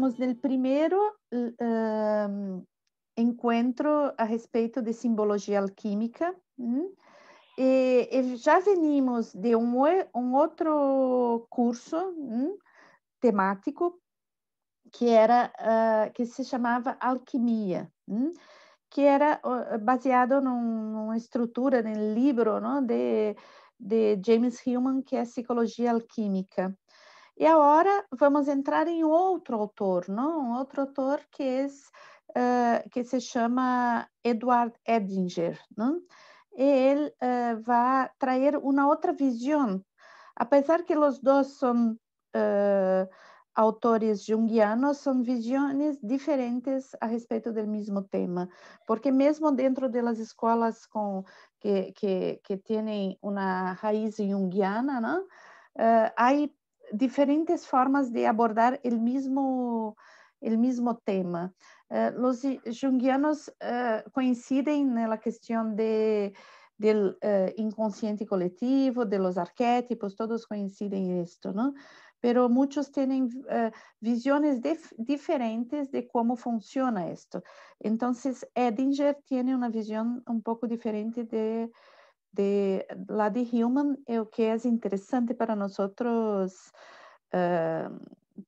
estamos no primeiro encontro a respeito de simbologia alquímica. E já venimos de um outro curso temático que se chamava Alquimia, que era baseado numa estrutura, no livro, não, de James Hillman, que é Psicologia Alquímica. E agora vamos entrar em outro autor, não? Um outro autor que se chama Edward Edinger, não? E ele vai trazer uma outra visão. Apesar que os dois são autores junguianos, são visões diferentes a respeito do mesmo tema, porque mesmo dentro das escolas que têm uma raiz junguiana, não? Há diferentes formas de abordar o mesmo tema. Os junguianos coincidem na questão del inconsciente coletivo, de los arquetipos, todos coincidem em isto, não? Pero muitos têm visões diferentes de como funciona isto. Então, Edinger tem uma visão um pouco diferente de la de Hillman, o que é interessante para nós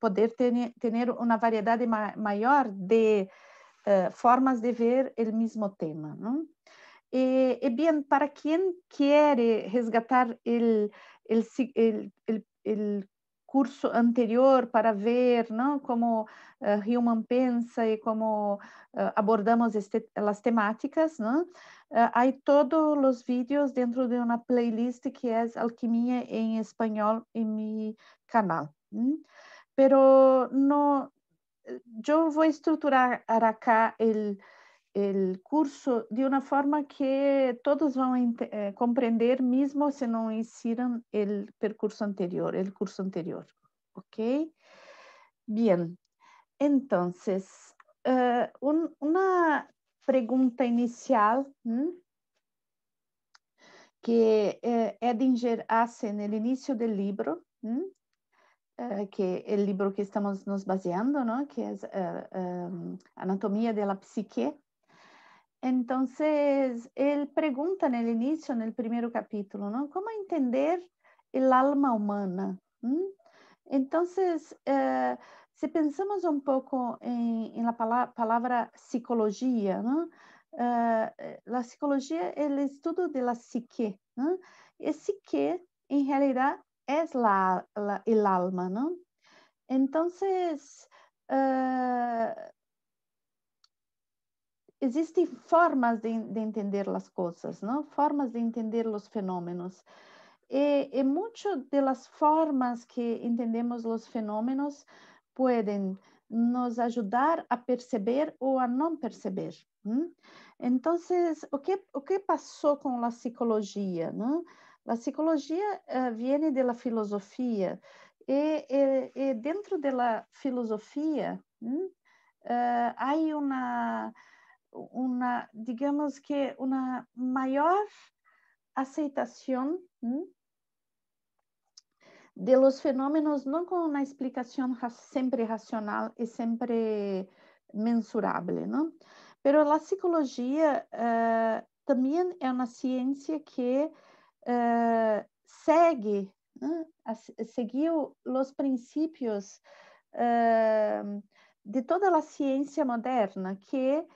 poder ter uma variedade maior de formas de ver o mesmo tema, não? E bem, para quem quer resgatar o curso anterior para ver, não, como Hillman pensa e como abordamos as temáticas, não? Há todos os vídeos dentro de uma playlist que é Alquimia em Espanhol em meu canal. Pero no, eu vou estruturar acá o curso de uma forma que todos vão compreender, mesmo se não hicieron o percurso anterior, o curso anterior, ¿ok? Bien, entonces, uma pergunta inicial que Edinger hace no início do livro, que é o livro que estamos nos baseando, ¿no? Que é Anatomia de la Psique. Entonces, él pregunta en el inicio, en el primer capítulo, ¿no? ¿Cómo entender el alma humana? Entonces, si pensamos un poco en la palabra psicología, ¿no? La psicología es el estudio de la psique, ¿no? Y psique, en realidad, es el alma, ¿no? Entonces, existem formas de entender as coisas, não? Formas de entender os fenômenos. E muitas das formas que entendemos os fenômenos podem nos ajudar a perceber ou a não perceber. Então, o que passou com a psicologia? Não? A psicologia vem da filosofia e dentro da filosofia há digamos que uma maior aceitação de los fenômenos, não com uma explicação sempre racional e sempre mensurável, não? Pero a psicologia também é uma ciência que seguiu os princípios de toda a ciência moderna, que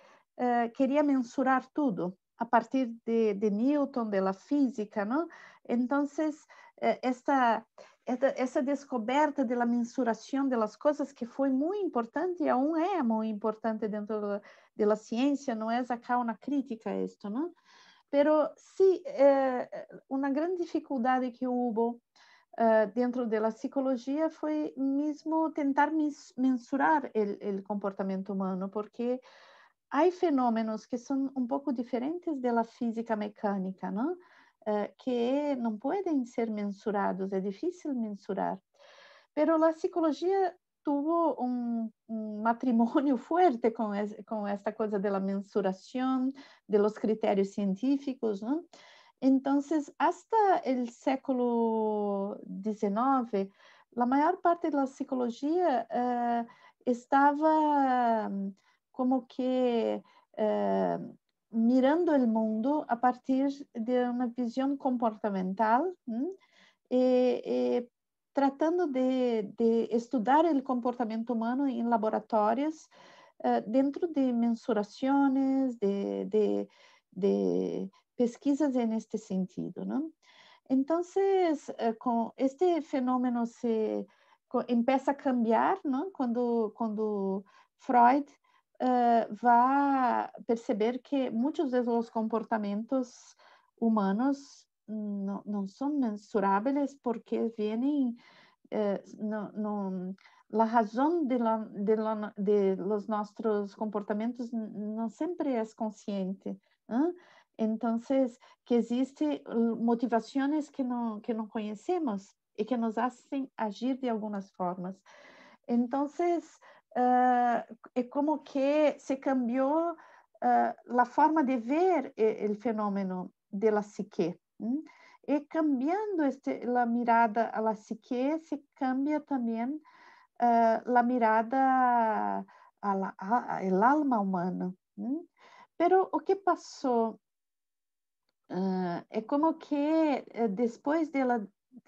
queria mensurar tudo a partir de Newton, de la física, não? Então, essa descoberta da mensuração das coisas que foi muito importante e aún é muito importante dentro da ciência, não é acá uma crítica a isto, não? Pero sí, uma grande dificuldade que houve dentro da psicologia foi mesmo tentar mensurar o comportamento humano, porque há fenômenos que são um pouco diferentes da física mecânica, não? Que não podem ser mensurados, é difícil mensurar. Pero a psicologia tuvo um matrimônio forte com esta coisa da mensuração, de los critérios científicos, não? Então, hasta o século XIX, a maior parte da psicologia estava como que mirando o mundo a partir de uma visão comportamental, e tratando de estudar o comportamento humano em laboratórios dentro de mensurações, de pesquisas neste sentido, não? Então, com este fenômeno empieza a cambiar, não? Quando Freud vai perceber que muitos dos comportamentos humanos não são mensuráveis porque vêm a razão de los nossos comportamentos não sempre é consciente. Então, que existem motivações que não conhecemos e que nos fazem agir de algumas formas. Então, é como que se cambiou a forma de ver o fenômeno da psique. E cambiando a mirada a la psique, se cambia também a mirada al alma humana. Pero o que passou é como que depois da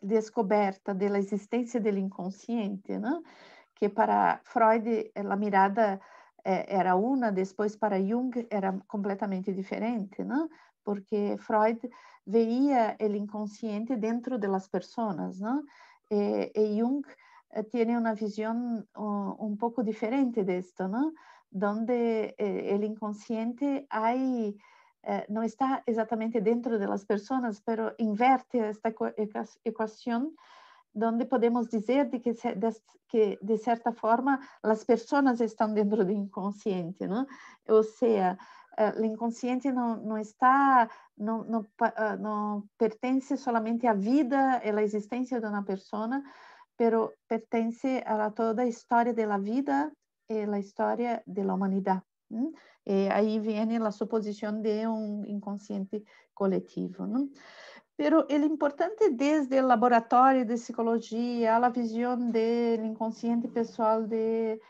descoberta da existência do inconsciente, né? Que para Freud a mirada era uma, depois para Jung era completamente diferente, né? Porque Freud veía o inconsciente dentro das pessoas, né? E Jung tem uma visão um pouco diferente disto, né? Donde o inconsciente não está exatamente dentro das pessoas, mas inverte esta equação, onde podemos dizer que de certa forma as pessoas estão dentro do inconsciente, não? Ou seja, o inconsciente não pertence solamente à vida e à existência de uma pessoa, pero pertence a toda a história da vida e a história da humanidade. Aí vem a suposição de inconsciente coletivo, não? Pero o importante desde o laboratório de psicologia, a visão do inconsciente pessoal de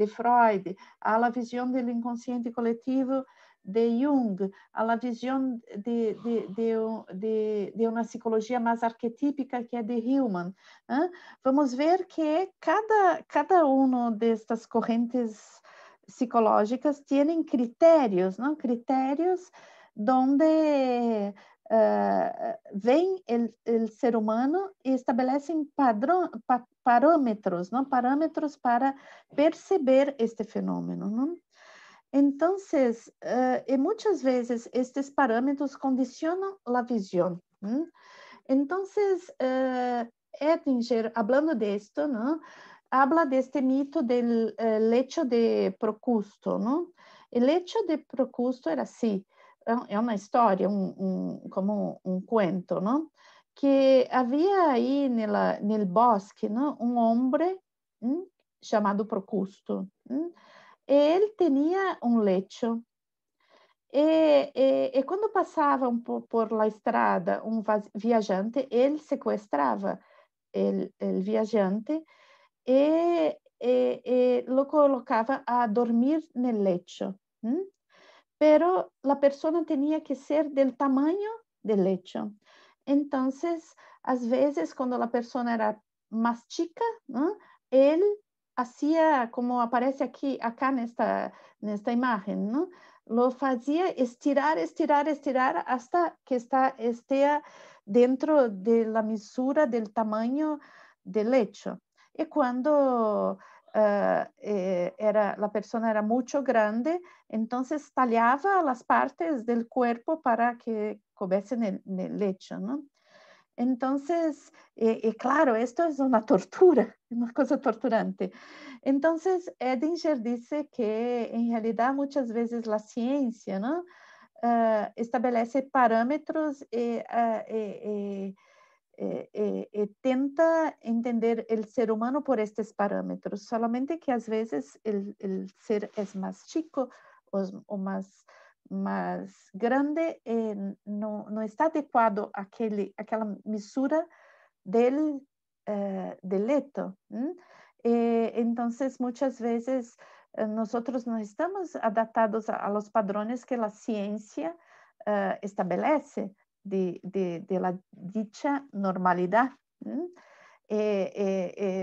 Freud, a visão do inconsciente coletivo de Jung, a visão de uma psicologia mais arquetípica que é de Hillman. Vamos ver que cada uma destas correntes psicológicas tem critérios, não? Critérios onde vem o ser humano e estabelecem parâmetros, não? Parâmetros para perceber este fenômeno, não? Então, e muitas vezes estes parâmetros condicionam a visão. Então, Ettinger, falando disto, não? Habla deste mito del lecho de Procusto, não? O lecho de Procusto era assim, é uma história, como cuento, não? Que havia aí no bosque, não? Homem chamado Procusto. Ele tinha lecho. E quando passava por la estrada viajante, ele sequestrava o viajante e lo colocava a dormir no lecho. Pero la persona tenía que ser del tamaño del lecho. Entonces, às vezes, quando a pessoa era mais chica, ¿no? Ele hacía, como aparece acá nesta imagem, ¿no? Lo fazia estirar, estirar, estirar, hasta que esteja dentro de la misura del tamaño del lecho. E quando a pessoa era muito grande, então talhava as partes do corpo para que coubesse no lecho, não? Então, claro, isto é uma tortura, uma coisa torturante. Então, Edinger disse que, em realidade, muitas vezes a ciência, não, estabelece parâmetros e tenta entender o ser humano por estes parâmetros, solamente que às vezes o ser é mais chico ou mais grande não está adequado àquela misura del leto. Entonces, muchas veces nosotros no estamos adaptados a los padrones que la ciencia establece de la dicha normalidad.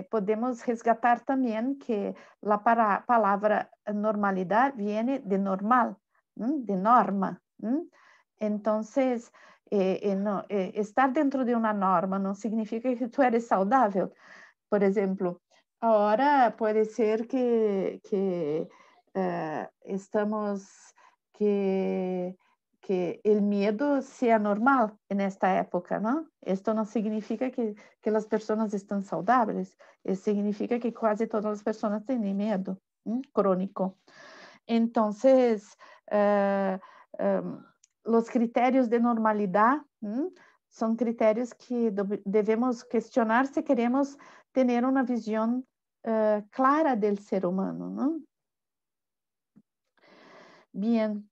Podemos resgatar también que la palabra normalidad viene de normal, de norma. Entonces, estar dentro de una norma no significa que tú eres saudável. Por exemplo, agora pode ser que estamos que o medo seja normal nesta época, não? Isto não significa que as pessoas estão saudáveis, isso significa que quase todas as pessoas têm medo crônico. Então, os critérios de normalidade são critérios que devemos questionar se queremos ter uma visão clara do ser humano, não? Bien.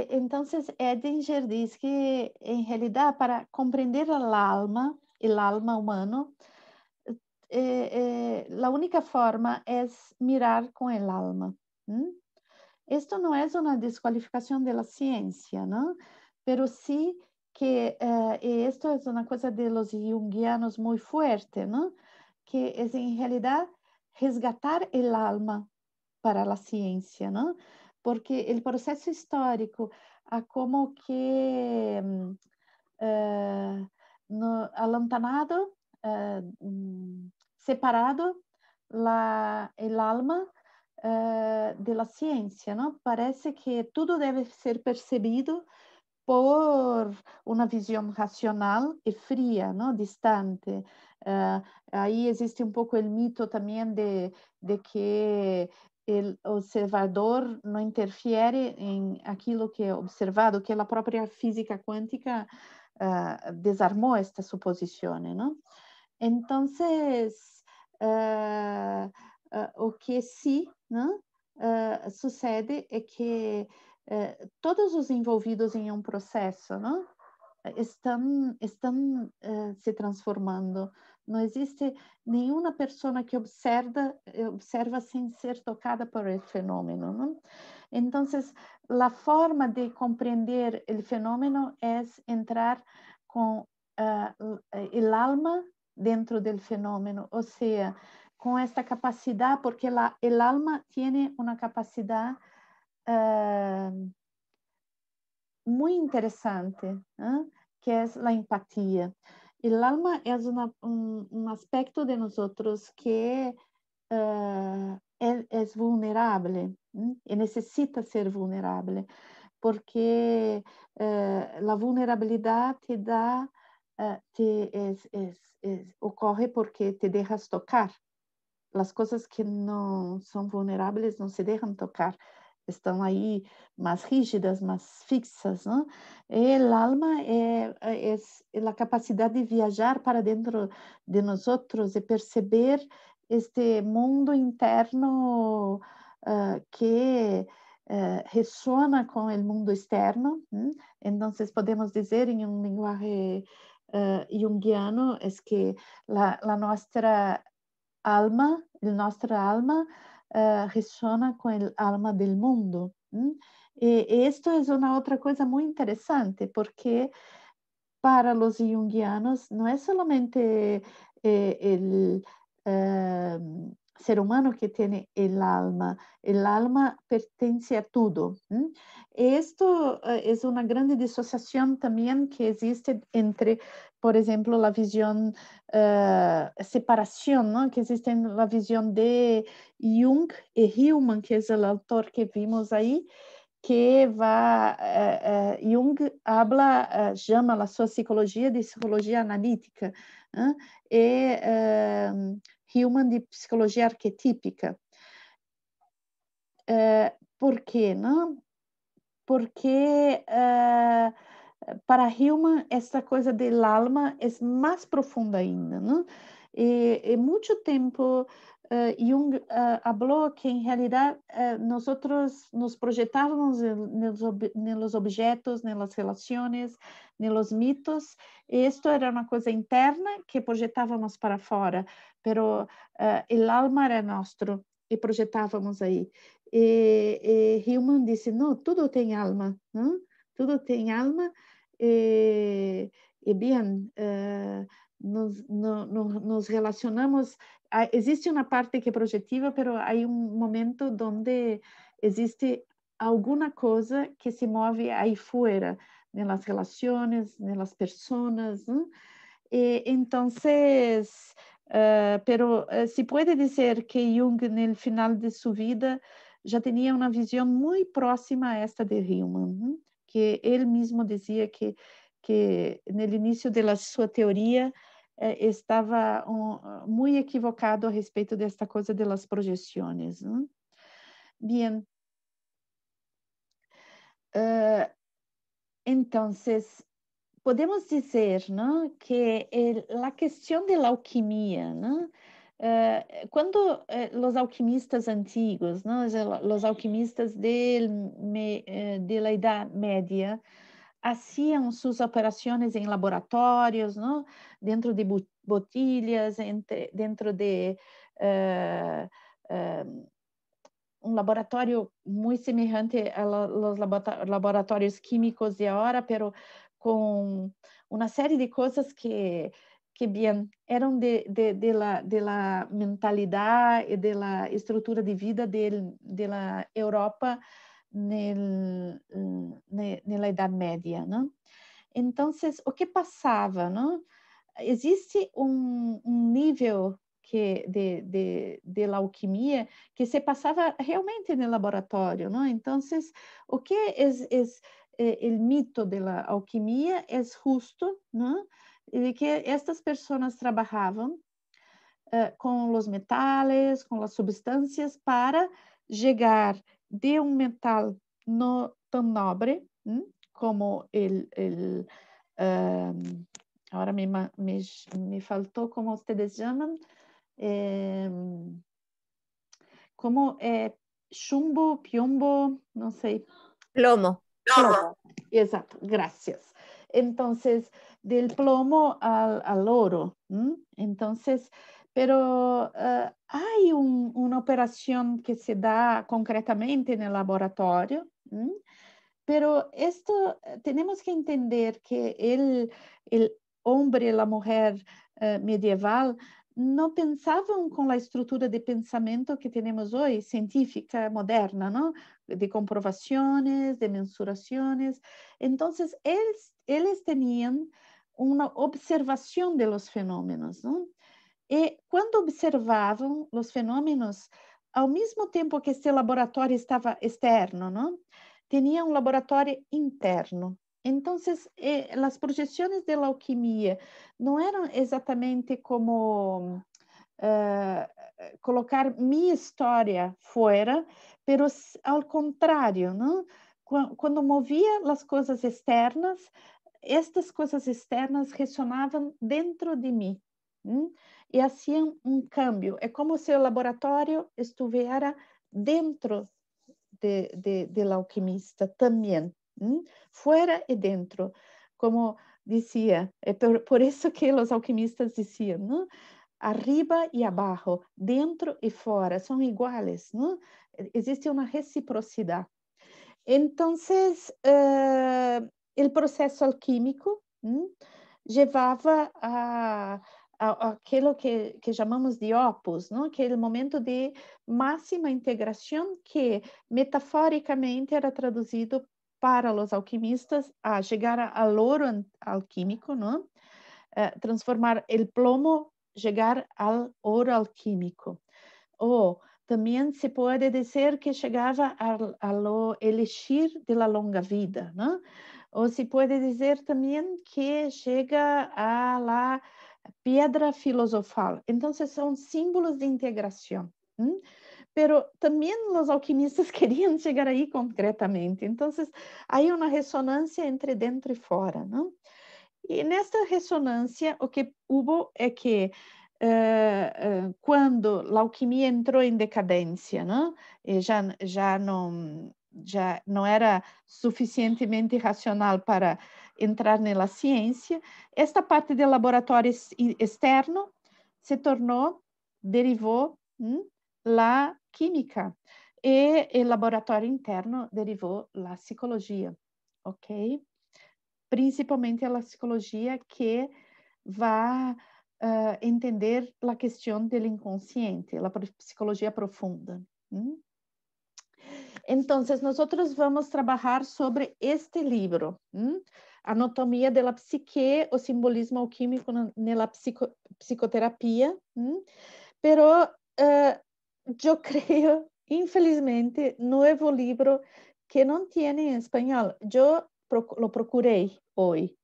Entonces, Edinger diz que, em realidade, para compreender o alma humano, a única forma é mirar com o alma. Esto não é uma desqualificação da ciência, não? Pero sí que esto es una cosa de los junguianos muy fuerte, ¿no? Que es en realidad resgatar el alma para la ciencia, ¿no? Porque el proceso histórico ha como que alantanado, separado el alma de la ciencia, ¿no? Parece que tudo deve ser percebido por uma visão racional e fria, não? Distante. Aí existe um pouco o mito também de que o observador não interfere em aquilo que é observado, que a própria física quântica desarmou esta suposição, não? Então, o que sim, não? Sucede é que todos os envolvidos em um processo, não? Estão se transformando. Não existe nenhuma pessoa que observa sem ser tocada por el fenômeno, não? Então, a forma de compreender o fenômeno é entrar com o alma dentro do fenômeno, ou seja, com esta capacidade, porque o alma tem uma capacidade muy interesante, que es la empatía. El alma es un aspecto de nosotros que es vulnerable y necesita ser vulnerable, porque la vulnerabilidad te da, ocurre porque te dejas tocar. Las cosas que no son vulnerables no se dejan tocar. Estão aí mais rígidas, mais fixas, não? E o alma é a capacidade de viajar para dentro de nós outros e perceber este mundo interno que ressona com o mundo externo. Então, podemos dizer em um linguagem junguiano é que a nossa alma, ressona com a alma do mundo. E isto é uma outra coisa muito interessante, porque para os junguianos não é somente o ser humano que tem el alma pertence a tudo. Isto é uma grande dissociação também que existe entre, por exemplo, a visão separação, não? Que existe a visão de Jung e Hillman, que é o autor que vimos aí, que Jung chama a sua psicologia de psicologia analítica, e Hillman de psicologia arquetípica. Por quê? Não? Porque para Hillman essa coisa do alma é mais profunda ainda, não? E muito tempo Jung habló que en realidad nosotros nos proyectábamos en los objetos, en las relaciones, en los mitos, y esto era una cosa interna que proyectábamos para fora, pero el alma era nuestro y proyectábamos ahí. Hillman dice, no, todo tiene alma, ¿no? Todo tiene alma, y bien, nos relacionamos. Existe uma parte que é projetiva, mas há um momento onde existe alguma coisa que se move aí fora, nas relações, nas pessoas, ¿no? Então, se pode dizer que Jung, no final de sua vida, já tinha uma visão muito próxima a esta de Hillman, ¿no? Que ele mesmo dizia que no início da sua teoria estava muito equivocado a respeito desta coisa das projeções. ¿No? Bien. Entonces, podemos dizer, ¿no? Que a questão da alquimia, ¿no? Quando os alquimistas antigos, ¿no? Os alquimistas de la Idade Média, hacían sus operaciones en laboratorios, ¿no? Dentro de botillas, dentro de um laboratório muito semelhante aos laboratórios químicos de agora, pero com uma série de coisas que bien eram de la mentalidade e de la estrutura de vida de la Europa na Idade Média, não? Então, o que passava, não? Existe nível de la alquimia que se passava realmente no laboratório, não? Então, o que é o mito da alquimia é justo, não? De que estas pessoas trabalhavam com os metais, com as substâncias para chegar de um metal não tão nobre como agora me faltou como vocês chamam, como chumbo, piombo, não sei. Plomo. Plomo, exato, gracias. Entonces, del plomo al oro. Entonces, pero hay una operación que se da concretamente en el laboratorio, pero esto tenemos que entender que el hombre y la mujer medieval não pensavam com a estrutura de pensamento que temos hoje, científica, moderna, não? De comprovações, de mensurações. Então, eles tinham uma observação de los fenômenos, não? E quando observavam os fenômenos, ao mesmo tempo que este laboratório estava externo, não? Tinha um laboratório interno. Então, as projeções da alquimia não eram exatamente como colocar minha história fora, mas ao contrário, não? Quando movia as coisas externas, estas coisas externas ressonavam dentro de mim e faziam um cambio. É como se o laboratório estivesse dentro del alquimista também, fora e dentro, como dizia, por isso que os alquimistas diziam, não? Arriba e abaixo, dentro e fora, são iguais, não? Existe uma reciprocidade. Então, o processo alquímico levava a aquilo que chamamos de opus, não? Que é o momento de máxima integração que metaforicamente era traduzido para os alquimistas a chegar ao ouro alquímico, não? Transformar o plomo, chegar ao ouro alquímico. Ou também se pode dizer que chegava ao elixir de la longa vida, não? Ou se pode dizer também que chega a la pedra filosofal. Então, são símbolos de integração. Pero também os alquimistas queriam chegar aí concretamente. Então, há uma ressonância entre dentro e fora, não? E nesta ressonância, o que houve é que quando a alquimia entrou em decadência, né? E já não era suficientemente racional para entrar na ciência, esta parte do laboratório externo se tornou, derivou la química, e o laboratório interno derivou la psicologia, ok? Principalmente a psicologia que vai entender a questão do inconsciente, a psicologia profunda. Então, nós vamos trabalhar sobre este livro, Anatomia da Psique, o simbolismo alquímico na psicoterapia, pero eu creio, infelizmente, novo livro que não tem em espanhol. Eu lo procurei hoje,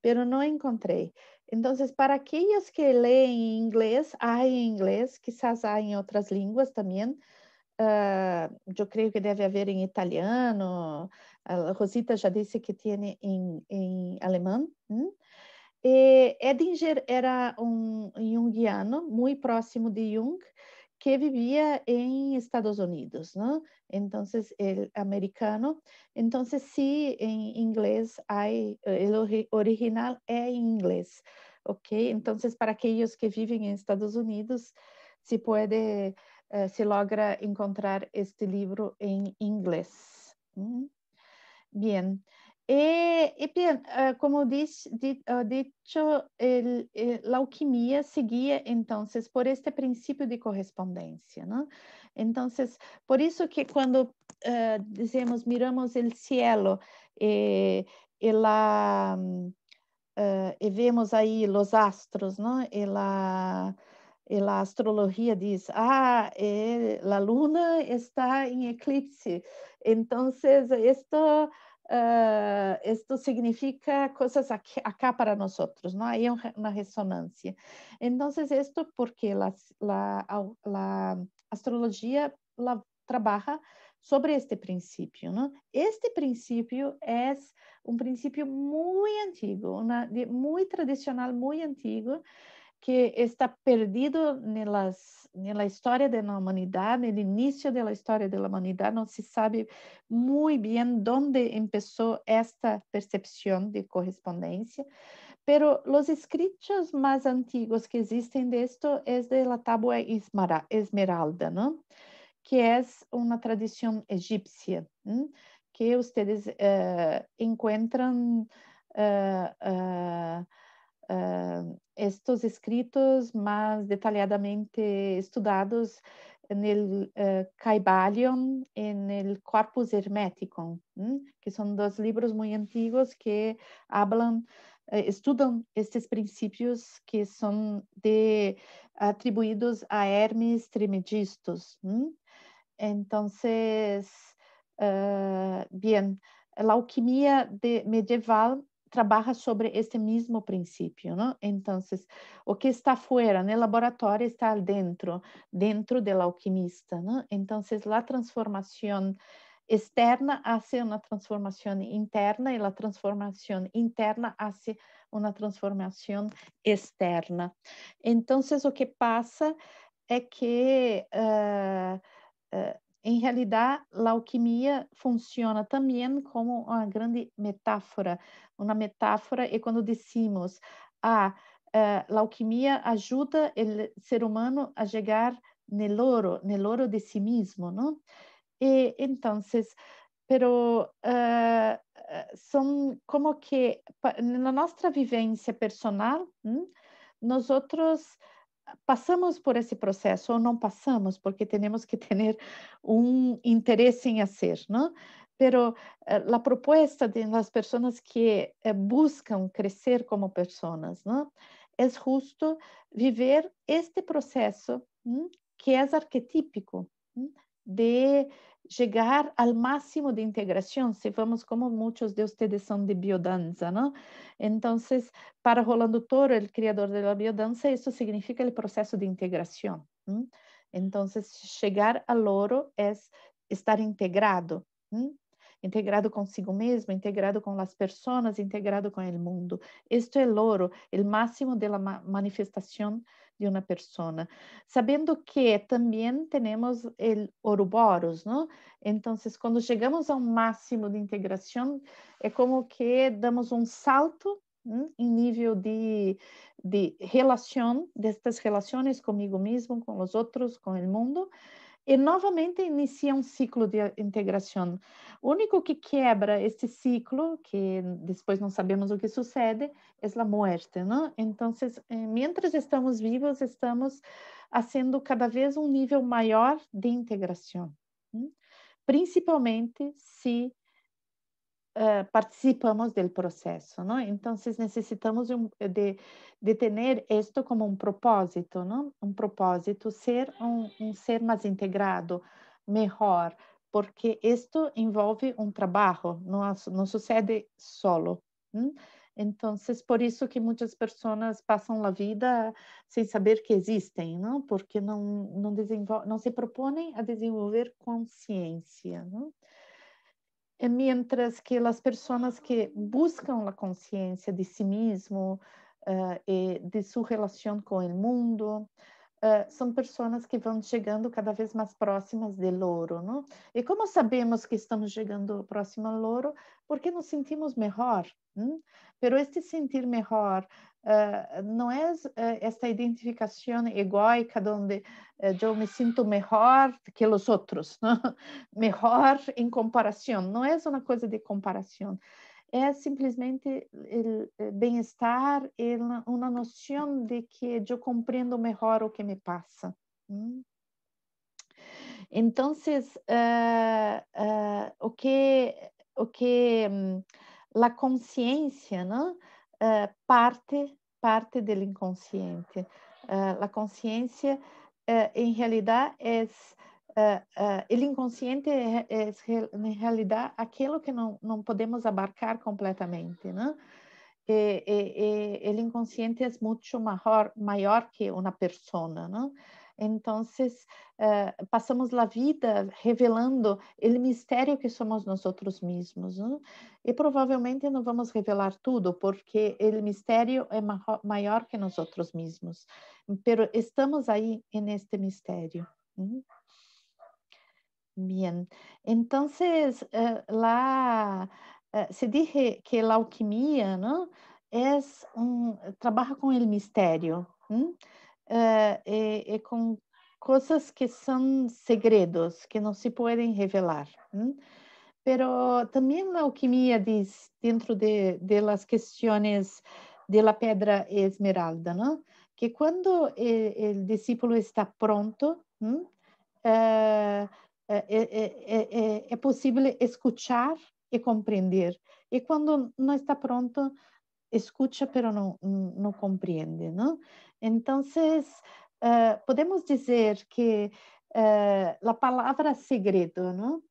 pero não encontrei. Então, para aqueles que leem em inglês, há em inglês, quizás há em outras línguas também. Eu creio que deve haver em italiano. A Rosita já disse que tem em alemão. Edinger era junguiano, muito próximo de Jung, que vivia em Estados Unidos, né? Então, ele americano. Então, se em inglês, o original é em inglês, ok? Então, para aqueles que vivem em Estados Unidos, se logra encontrar este livro em inglês. Bien. Bien, como dicho, la alquimia seguia, então, por este princípio de correspondência, ¿no? Então, por isso que quando dizemos, miramos o cielo e vemos aí os astros, ¿no? E a astrologia diz, a luna está em eclipse, então esto significa coisas acá para nós, não? Aí é uma ressonância. Então, esto porque a astrologia trabalha sobre este princípio, não? Este princípio é um princípio muito antigo, muito tradicional, muito antigo, que está perdido na história da humanidade, no início da história da humanidade, não se sabe muito bem onde começou esta percepção de correspondência, pero os escritos mais antigos que existem disto é de la tábua esmeralda, não? Que é uma tradição egípcia, que vocês encontram estos escritos mais detalhadamente estudados no Kybalion e no Corpus Hermeticum, que são dois livros muito antigos que estudam estes princípios que são atribuídos a Hermes Trismegistus. Então, bien, a alquimia medieval trabalha sobre este mesmo princípio, não? Então, o que está fora no laboratório está dentro do alquimista, não? Então, a transformação externa hace uma transformação interna e a transformação interna hace uma transformação externa. Então, o que passa é que em realidade, a alquimia funciona também como uma grande metáfora. Uma metáfora é quando dizemos, a alquimia ajuda o ser humano a chegar no oro de si mesmo, não? E então, pero são como que na nossa vivência personal, nós outros passamos por esse processo ou não passamos, porque temos que ter interesse em fazer, não? Pero a proposta das pessoas que buscam crescer como pessoas, não? É justo viver este processo que é arquetípico de chegar ao máximo de integração, se vamos como muitos de vocês são de biodança, não? Então, para Rolando Toro, o criador da biodança, isso significa o processo de integração. Então, chegar ao oro é estar integrado. integrado consigo mesmo, integrado com as pessoas, integrado com o mundo. Isto é loro, o máximo da manifestação de uma pessoa. Sabendo que também temos o Ouroboros, não? Então, quando chegamos a um máximo de integração, é como que damos um salto em nível de relação, destas relações comigo mesmo, com os outros, com o mundo, e novamente inicia um ciclo de integração. O único que quebra este ciclo, que depois não sabemos o que sucede, é a morte, não? Então, mientras estamos vivos, estamos fazendo cada vez um nível maior de integração, principalmente se participamos do processo, não? Então, necessitamos de ter isto como um propósito, não? Um propósito, ser um ser mais integrado, melhor, porque isto envolve um trabalho, não sucede solo. Então, por isso que muitas pessoas passam a vida sem saber que existem, não? Porque não se propõem a desenvolver consciência, não? Mientras que as pessoas que buscam a consciência de si mesmo e de sua relação com o mundo são pessoas que vão chegando cada vez mais próximas do louro, não? E como sabemos que estamos chegando próximo ao louro? Porque nos sentimos melhor. Pero este sentir melhor não é esta identificação egóica onde eu me sinto melhor que os outros, não? Melhor em comparação. Não é uma coisa de comparação. É simplesmente o bem-estar e uma noção de que eu compreendo melhor o que me passa. Então, a consciência, não? Parte do inconsciente. A consciência, em realidade, o inconsciente é, em realidade, aquilo que não podemos abarcar completamente, não? O inconsciente é muito maior que uma pessoa, não? Então, passamos a vida revelando o mistério que somos nós mesmos, não? E provavelmente não vamos revelar tudo, porque o mistério é maior que nós mesmos. Mas estamos aí neste mistério. Bien, entonces se dije que la alquimia, ¿no? Trabaja con el misterio, con cosas que son segredos, que no se pueden revelar. Pero también la alquimia dice, dentro de las cuestiones de la pedra esmeralda, ¿no? Que cuando el discípulo está pronto, é possível escuchar e compreender. E quando não está pronto, escucha, pero não compreende, não? Então, podemos dizer que a palavra segredo, não?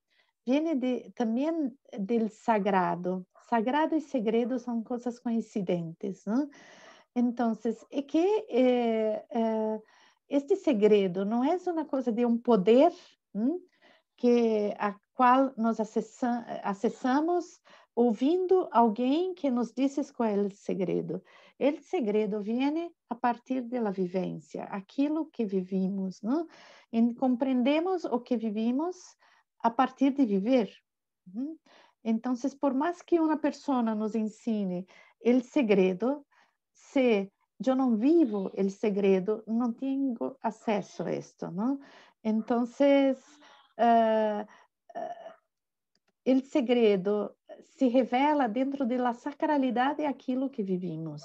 Viene também do sagrado. Sagrado e segredo são coisas coincidentes, não? Então, é que este segredo não é uma coisa de um poder a qual nós acessamos ouvindo alguém que nos diz qual é o segredo. O segredo vem a partir da vivência, aquilo que vivimos, não? E compreendemos o que vivimos a partir de viver. Então, por mais que uma pessoa nos ensine o segredo, se eu não vivo o segredo, não tenho acesso a isto, não? Então, o segredo se revela dentro da sacralidade daquilo que vivimos.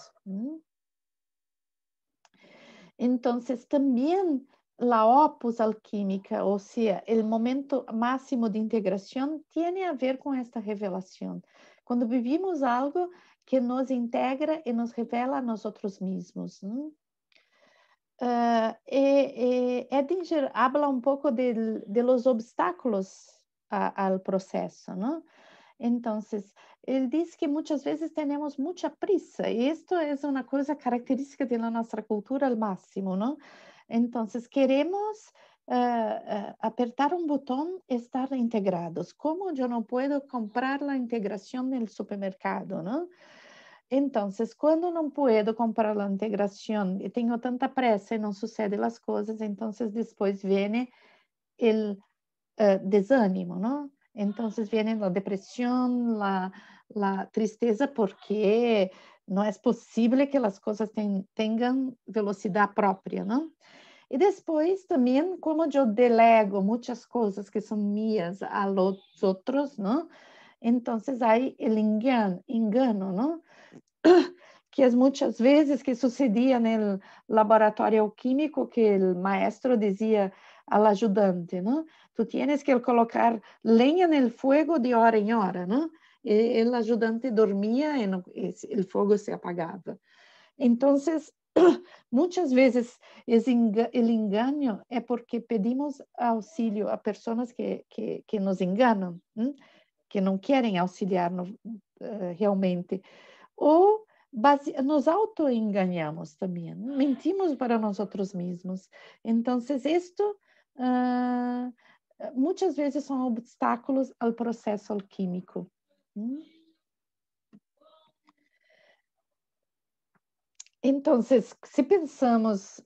Então, também a opus alquímica, ou seja, o momento máximo de integração, tem a ver com esta revelação. Quando vivimos algo que nos integra e nos revela a nós mesmos. Edinger habla um pouco de los obstáculos ao processo, não? Então, ele diz que muitas vezes temos muita pressa, e isto é uma coisa característica da nossa cultura ao máximo, não? Então, queremos apertar un botón, estar integrados. ¿Cómo yo no puedo comprar la integración en el supermercado, no? Entonces, cuando no puedo comprar la integración y tengo tanta pressa y no suceden las cosas, entonces después viene el desánimo, ¿no? Entonces viene la depresión, la tristeza, porque no es posible que las cosas tengan velocidad propia, ¿no? Y después también, como yo delego muchas cosas que son mías a los otros, ¿no? Entonces hay el engano, ¿no? Que es muchas veces que sucedía en el laboratorio químico, que el maestro decía al ayudante, ¿no? Tú tienes que colocar leña en el fuego de hora en hora, ¿no? Y el ayudante dormía y el fuego se apagaba. Entonces, muchas veces el engaño es porque pedimos auxilio a personas que nos enganan, ¿m? Que não querem auxiliar-nos realmente. Ou nos autoenganamos também, mentimos para nós mesmos. Então, isto muitas vezes são obstáculos ao processo alquímico. Então, se pensamos,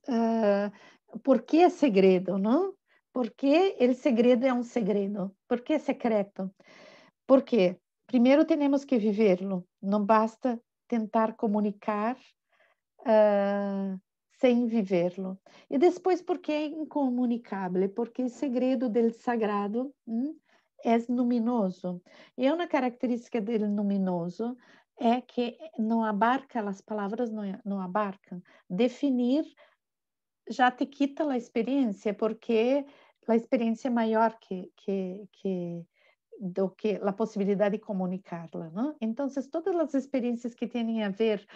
por que é segredo, não? Por que o segredo é um segredo? Por que é secreto? Porque primeiro temos que vivê-lo, não basta tentar comunicar sem vivê-lo. E depois, porque é incomunicável? Porque o segredo do sagrado é luminoso. E uma característica do luminoso é que não abarca, as palavras não abarcam. Definir já te quita a experiência, porque a experiência é maior do que a possibilidade de comunicá-la, não? Então, todas as experiências que têm a ver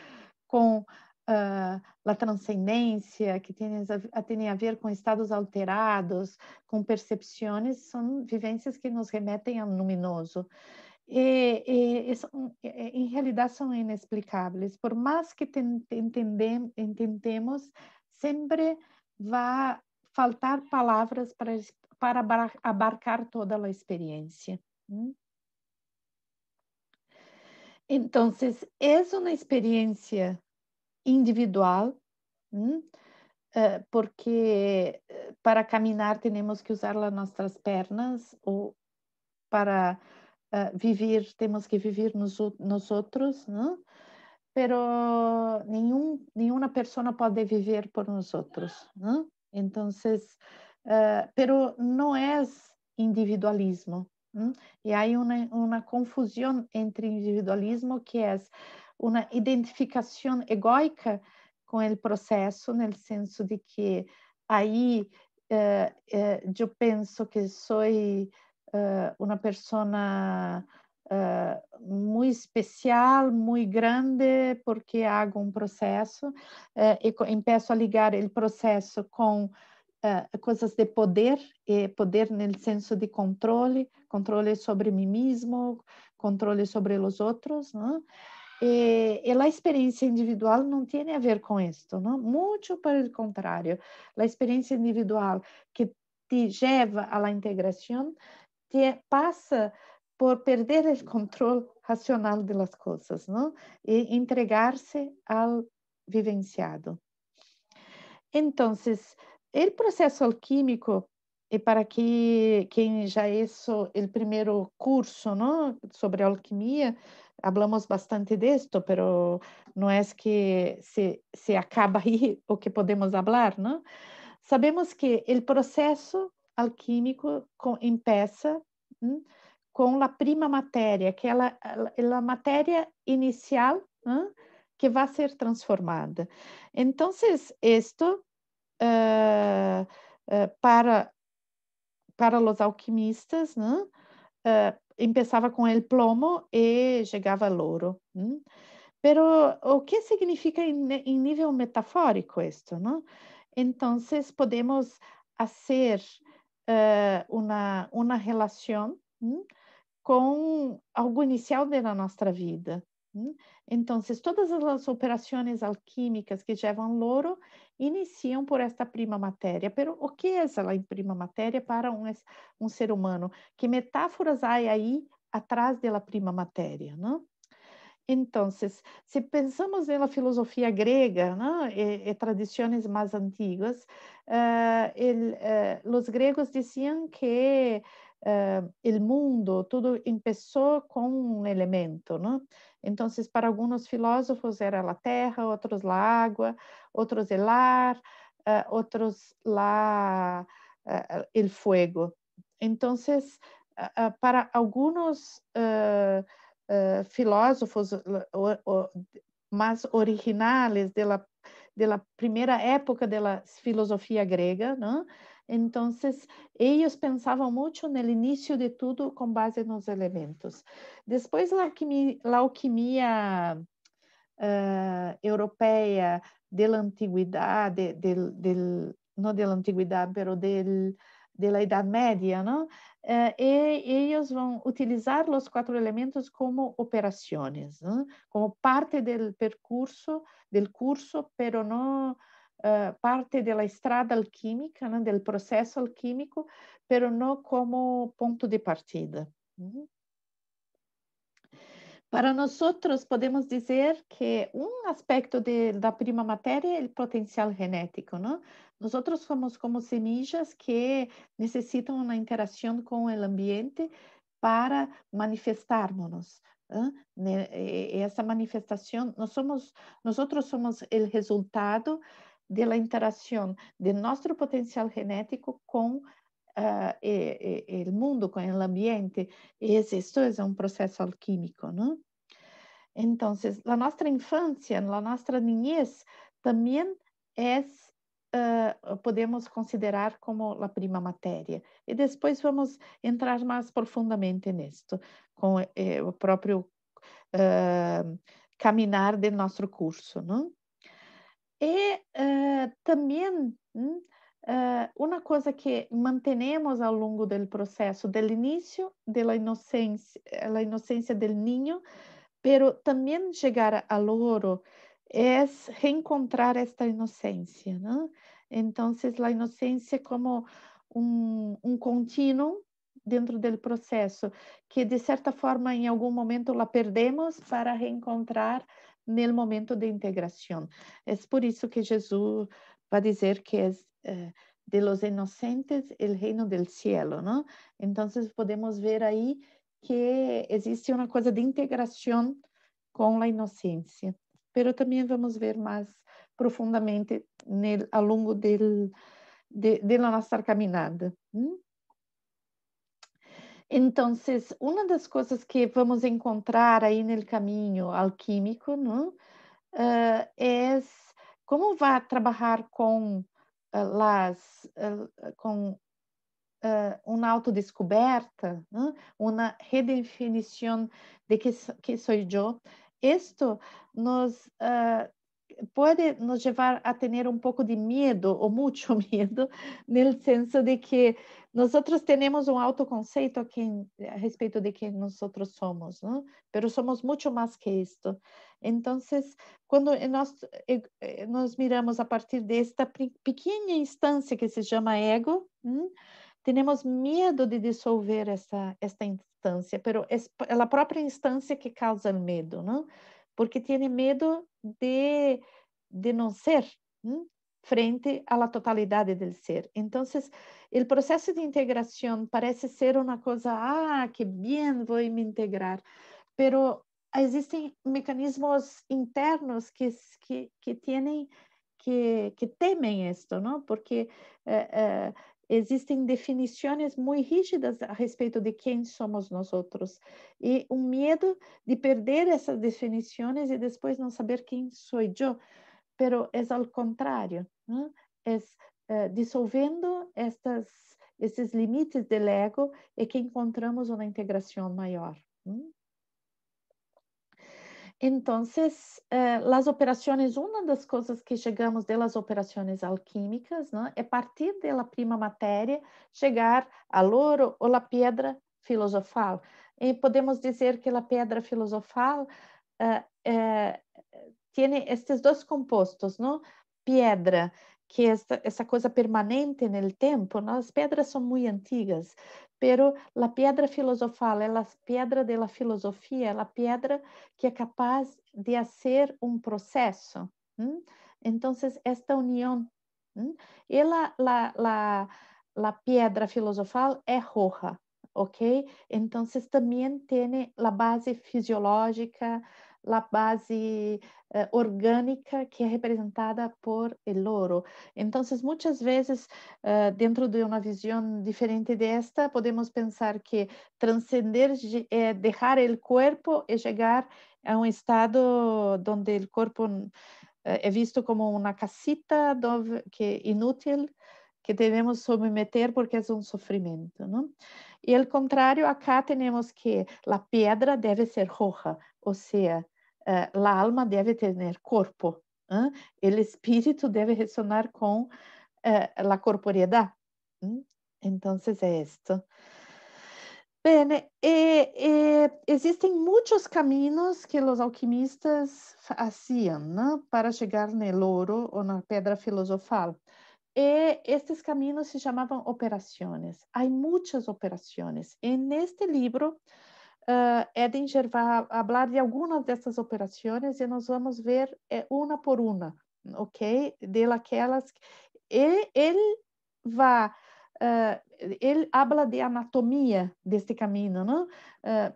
com a transcendência, que têm a ver com estados alterados, com percepções, são vivências que nos remetem ao luminoso. Em realidade, são inexplicáveis. Por mais que entendemos, sempre vai faltar palavras para abarcar toda a experiência. Então, é uma experiência individual, porque para caminhar temos que usar as nossas pernas, ou para vivir temos que viver nós outros, não? Pero nenhuma pessoa pode viver por nós outros, não? Então, pero não é individualismo, não? E há uma confusão entre individualismo, que é uma identificação egóica com o processo, no senso de que aí eu penso que sou uma pessoa muito especial, muito grande, porque hago um processo e começo a ligar o processo com coisas de poder, e poder no senso de controle sobre mim mesmo, controle sobre os outros, não? E a experiência individual não tem a ver com isto, não? Muito pelo contrário. A experiência individual que te leva à integração passa por perder o controle racional das coisas, não? E entregar-se ao vivenciado. Então, o processo alquímico, e para quem já hizo o primeiro curso, não, sobre alquimia, hablamos bastante disto, pero não é que se acaba aí o que podemos falar, não? Sabemos que o processo alquímico começa com a prima matéria, que é a matéria inicial, que vai ser transformada. Então, isto para os alquimistas, começava com o plomo e chegava ao ouro. Pero o que significa em nível metafórico isto, não? Então, podemos fazer uma relação com algo inicial da nossa vida, Então, todas as operações alquímicas que levam louro iniciam por esta prima matéria. Pero o que é a prima matéria para um ser humano? Que metáforas há aí atrás da prima matéria, não? Então, se pensamos na filosofia grega, não? E tradições mais antigas, os gregos diziam que o mundo, tudo começou com um elemento, não? Então, para alguns filósofos era a terra, outros a água, outros o ar, outros o fogo. Então, para alguns filósofos mais originais da primeira época da filosofia grega, não? Então, eles pensavam muito no início de tudo com base nos elementos. Depois, a alquimia europeia da antiguidade, não da antiguidade, mas da Idade Média, não? E eles vão utilizar os 4 elementos como operações, não? Como parte do percurso, del curso, pero não parte da estrada alquímica, não? Del processo alquímico, pero não como ponto de partida. Para nós podemos dizer que um aspecto da prima matéria é o potencial genético, não? Nós somos como semillas que necessitam uma interação com o ambiente para manifestarmos. Essa manifestação, nós somos o resultado da interação de nosso potencial genético com o mundo, com o ambiente. E isso é um processo alquímico, não? Então, a nossa infância, a nossa niñez, também podemos considerar como a prima matéria. E depois vamos entrar mais profundamente nisto, com o próprio caminhar do nosso curso, não? E também uma coisa que mantemos ao longo do processo, do início da inocência, a inocência do ninho, pero também chegar ao ouro é reencontrar esta inocência, não? Então, a inocência como contínuo dentro do processo, que de certa forma em algum momento la perdemos para reencontrar no momento de integração. É por isso que Jesus vai dizer que é de los inocentes el reino del cielo, não? Então, podemos ver aí que existe uma coisa de integração com a inocência. Pero também vamos ver mais profundamente ao longo de nossa caminhada. Então, uma das coisas que vamos encontrar aí no caminho alquímico, não? É como vai trabalhar com com uma autodescoberta, ¿no? Uma redefinição de que sou eu. Isto pode nos levar a ter um pouco de medo, ou muito medo, no senso de que nós temos um autoconceito a respeito de quem nós somos, não? Mas somos muito mais que isto. Então, quando nós miramos a partir desta pequena instância que se chama ego, temos medo de dissolver esta instância, mas é a própria instância que causa o medo, não? Porque tem medo de não ser frente à totalidade do ser. Então, o processo de integração parece ser uma coisa, que bem, vou me integrar, pero existem mecanismos internos que temem isto, não? Porque existem definições muito rígidas a respeito de quem somos nós outros e um medo de perder essas definições e depois não saber quem sou eu, pero é ao contrário, não? É dissolvendo esses limites do ego é que encontramos uma integração maior. Então, as operações, uma das coisas que chegamos das operações alquímicas, não, é partir da prima matéria, chegar ao ouro ou à pedra filosofal. E podemos dizer que a pedra filosofal tiene estos dos compostos, ¿no? Piedra, que es esa cosa permanente en el tiempo, ¿no? Las piedras son muy antiguas, pero la piedra filosofal es la piedra de la filosofía, la piedra que es capaz de hacer un proceso. ¿M? Entonces, esta unión. ¿M? Y la piedra filosofal es roja, ¿ok? Entonces, también tiene la base fisiológica, la base orgânica que é representada por el oro. Então, muitas vezes, dentro de uma visão diferente desta, podemos pensar que transcender é deixar o corpo e chegar a um estado onde o corpo é visto como uma casita que é inútil, que devemos submeter porque é um sofrimento, não? E ao contrário, acá temos que a pedra deve ser roja, ou seja, la alma deve ter corpo, o espírito deve ressonar com a corporeidade. Então, é isto. Bene, existem muitos caminhos que os alquimistas faziam, né, para chegar no ouro ou na pedra filosofal. E estes caminhos se chamavam operações. Há muitas operações. E neste livro, Edinger vai falar de algumas dessas operações e nós vamos ver uma por uma, ok? De aquelas. Ele vai. Ele habla de anatomia deste caminho, não?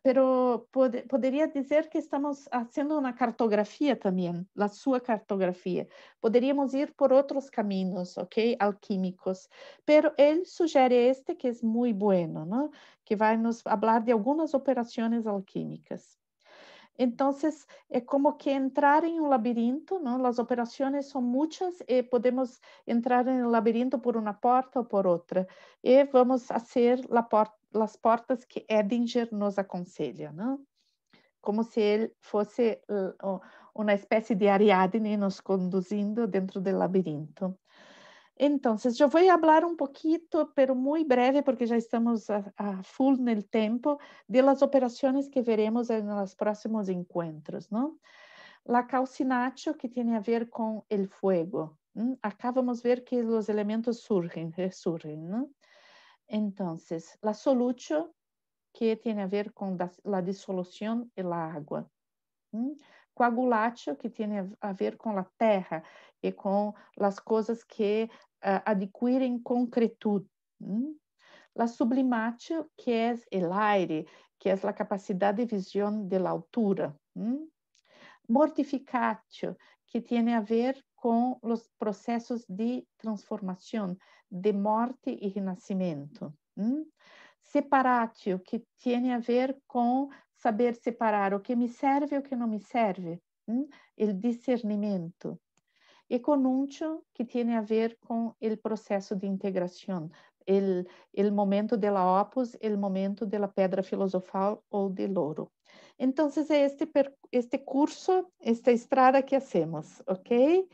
Pero poderia dizer que estamos fazendo uma cartografia também, a sua cartografia. Poderíamos ir por outros caminhos, ok? Alquímicos. Pero ele sugere este que é muito bueno, não? Que vai nos falar de algumas operações alquímicas. Então, é como que entrar em um labirinto, não? As operações são muitas e podemos entrar em um labirinto por uma porta ou por outra. E vamos fazer as portas que Edinger nos aconselha, não? Como se ele fosse uma espécie de Ariadne nos conduzindo dentro do labirinto. Então, eu vou falar um pouquinho, pero muito breve, porque já estamos a full no tempo, de las operações que veremos nos próximos encontros, não? La calcinatio, que tem a ver com el fuego. Acá vamos ver que os elementos ressurgem, não? Então, la solutio, que tem a ver com a dissolução e a água. Coagulatio, que tem a ver com a terra e com as coisas que adquirem concretude. La sublimatio, que é o aire, que é a capacidade de visão da altura. Mortificatio, que tem a ver com os processos de transformação, de morte e renascimento. Separatio, que tem a ver com saber separar o que me serve e o que não me serve, o discernimento. E conuntio, que tem a ver com o processo de integração, o momento de la opus, o momento de la pedra filosofal ou de ouro. Então, é este curso, esta estrada que hacemos, ok?